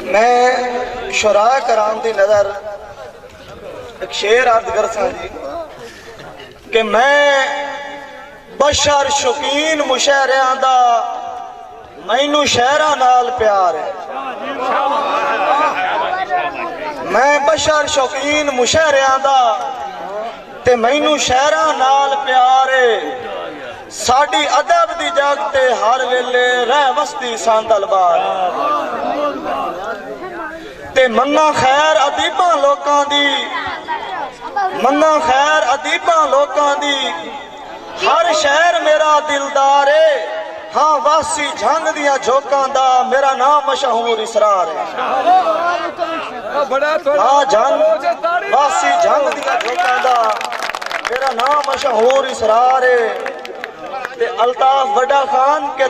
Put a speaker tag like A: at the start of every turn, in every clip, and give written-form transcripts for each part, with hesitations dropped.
A: मैं शुरा कराम दी नजर एक शेर अर्ज कर सा जी कि मैं बशर शौकीन मुशहरियां दा मैनू शहरां नाल प्यार है। मैं बशर शौकीन मुशहरियां दा ते मैनू शहरां नाल प्यार है। साडी अदब दी जगते हर वेले रह वसदी सांदल बार ते मन्ना खैर अदीबां लोकां दी, मन्ना खैर अदीबां लोकां दी हर शहर मेरा दिलदार है। हाँ वासी झंग दिया झोंकां दा मेरा नाम मशहूर इसरार है। हाँ झंग वासी झंग दिया झोंकां दा मेरा नाम मशहूर इसरार है। ते अल्ताफ वड्डा खान के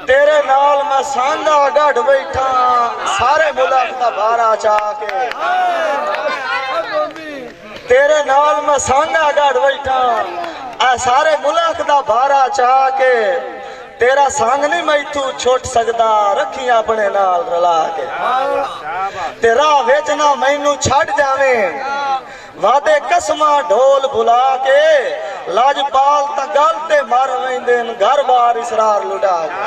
A: तेरे नाल मैं सांगा गढ़ बैठा सारे मुल्क दा भारा चा के। तेरे नाल मैं सांगा गढ़ बैठा आ सारे मुल्क दा भारा चा के। तेरा संग नहीं मैथू छुट सकदा रखी अपने नाल रला के। तेरा विच ना मैनू छड़ जावे वादे कसमा ढोल भुला के। लाजपाल ता गल ते मर वेंदे घर बार इसरार लुटा के।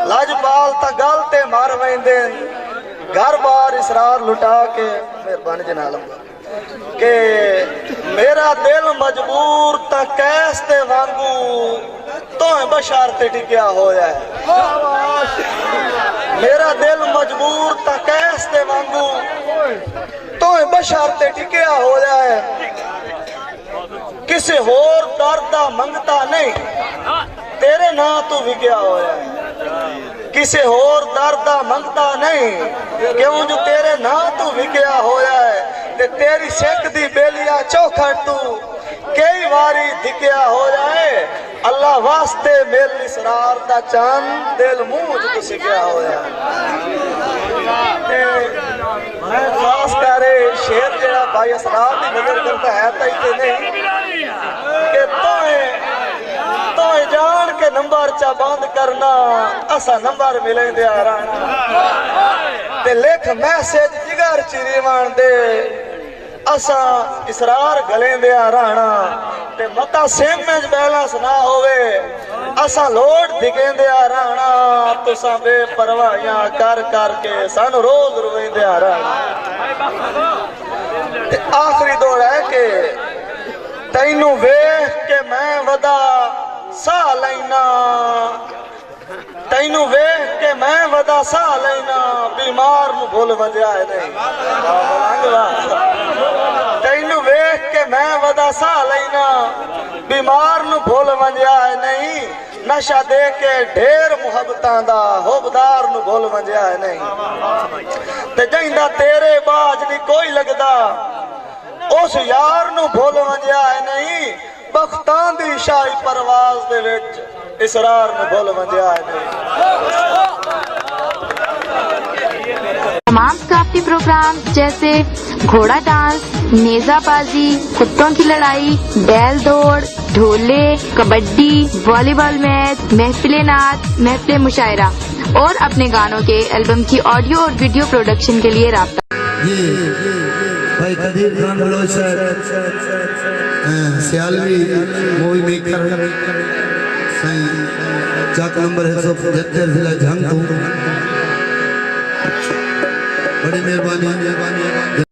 A: लाजपाल ता गल ते मर वेंदे घर बार इसरार लुटा के। मेहरबानी जनाब के मेरा दिल मजबूर ता कैस ते वांगू तो बशार ते टिकिया होया है। मेरा दिल मजबूर ता कैस ते वांगू तो बशार ते टिकिया होया है। किसी होर दर्द दा मंगता नहीं तेरे ना तू विगया होया है। किसी होर दर्द दा मंगता नहीं क्यों जो तेरे ना तू विगया होया है। ते तेरी सिख दी बेलिया चौखट तू कई वारी दिखया हो जाए। अल्लाह वास्ते मेल इसरार दा चंद दिल मुंह च सिखया होया। मैं खास करे शेर जेड़ा भाई असरार दी नजर करता है तो नहीं कि तोए जान के नंबर चा बंद करना असा नंबर मिले दे ते लिख मैसेज जिगर चिरीवान दे असा इसरार गले दे राणा ते मता सेमेज बैलेंस ना होवे असा लोड दिगे दे राणा। तुसा बेपरवाहियां कर के सानू रोज रुवेंदे राणा। ते आखिरी दौड़ है कि तैनू वेख के मैं वदा सा लैना। तैनू वेख के मैं वदा सा लैना बीमार नू भूल वजया नहीं। तैनू वेख के मैं वदा सा लैना बीमार नू भूल वजया नहीं। नशा दे के ढेर मुहब्बतां दा होबदार नू भूल वजया नहीं। ते जिंदा तेरे बाज नहीं कोई लगदा उस यार नू भूल वजया नहीं। बख्तां दी शाही परवाज दे विच इसरार नू भूल वजया नहीं।
B: तमाम सकाफती प्रोग्राम जैसे घोड़ा डांस, नेजाबाजी, कुत्तों की लड़ाई, बैल दौड़, ढोले, कबड्डी, वॉलीबॉल मैच, महफिल नाच, महफिल मुशायरा और अपने गानों के एल्बम की ऑडियो और वीडियो प्रोडक्शन के लिए राब्ता।
C: भाई कदीर खान बलोच सियालवी मूवी मेकर चक नंबर 175 जिला झंग। बड़ी मेहरबानी।